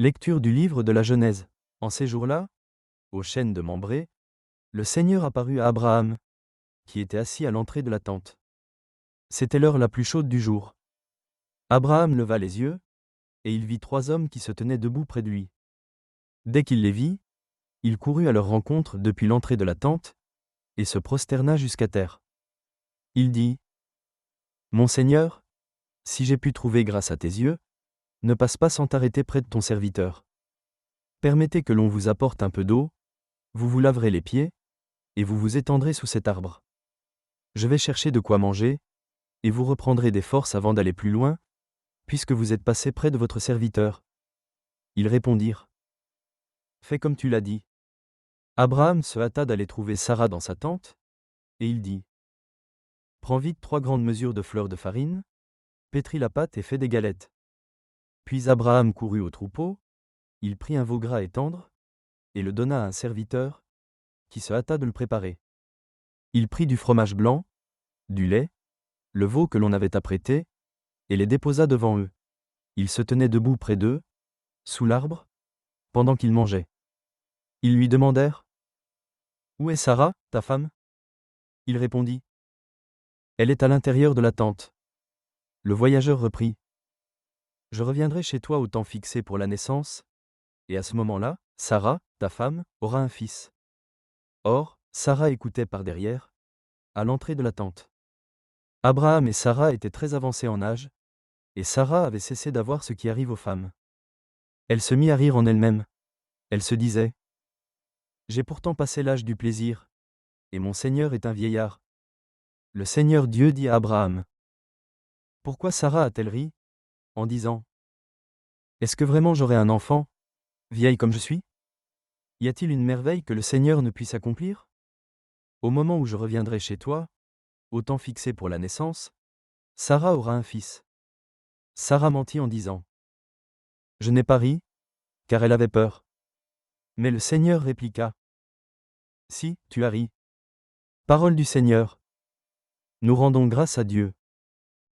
Lecture du livre de la Genèse. En ces jours-là, au chêne de Mambré, le Seigneur apparut à Abraham, qui était assis à l'entrée de la tente. C'était l'heure la plus chaude du jour. Abraham leva les yeux, et il vit 3 hommes qui se tenaient debout près de lui. Dès qu'il les vit, il courut à leur rencontre depuis l'entrée de la tente, et se prosterna jusqu'à terre. Il dit : « Mon Seigneur, si j'ai pu trouver grâce à tes yeux, ne passe pas sans t'arrêter près de ton serviteur. Permettez que l'on vous apporte un peu d'eau, vous vous laverez les pieds, et vous vous étendrez sous cet arbre. Je vais chercher de quoi manger, et vous reprendrez des forces avant d'aller plus loin, puisque vous êtes passé près de votre serviteur. » Ils répondirent : « Fais comme tu l'as dit. » Abraham se hâta d'aller trouver Sarah dans sa tente, et il dit : « Prends vite 3 grandes mesures de fleur de farine, pétris la pâte et fais des galettes. » Puis Abraham courut au troupeau, il prit un veau gras et tendre, et le donna à un serviteur, qui se hâta de le préparer. Il prit du fromage blanc, du lait, le veau que l'on avait apprêté, et les déposa devant eux. Il se tenait debout près d'eux, sous l'arbre, pendant qu'ils mangeaient. Ils lui demandèrent : « Où est Sarah, ta femme ? » Il répondit : « Elle est à l'intérieur de la tente. » Le voyageur reprit : « Je reviendrai chez toi au temps fixé pour la naissance, et à ce moment-là, Sarah, ta femme, aura un fils. » Or, Sarah écoutait par derrière, à l'entrée de la tente. Abraham et Sarah étaient très avancés en âge, et Sarah avait cessé d'avoir ce qui arrive aux femmes. Elle se mit à rire en elle-même. Elle se disait : « J'ai pourtant passé l'âge du plaisir, et mon Seigneur est un vieillard. » Le Seigneur Dieu dit à Abraham : « Pourquoi Sarah a-t-elle ri, en disant : Est-ce que vraiment j'aurai un enfant, vieille comme je suis ? Y a-t-il une merveille que le Seigneur ne puisse accomplir ? Au moment où je reviendrai chez toi, au temps fixé pour la naissance, Sarah aura un fils. » Sarah mentit en disant : « Je n'ai pas ri, car elle avait peur. » Mais le Seigneur répliqua : « Si, tu as ri. Parole du Seigneur. Nous rendons grâce à Dieu.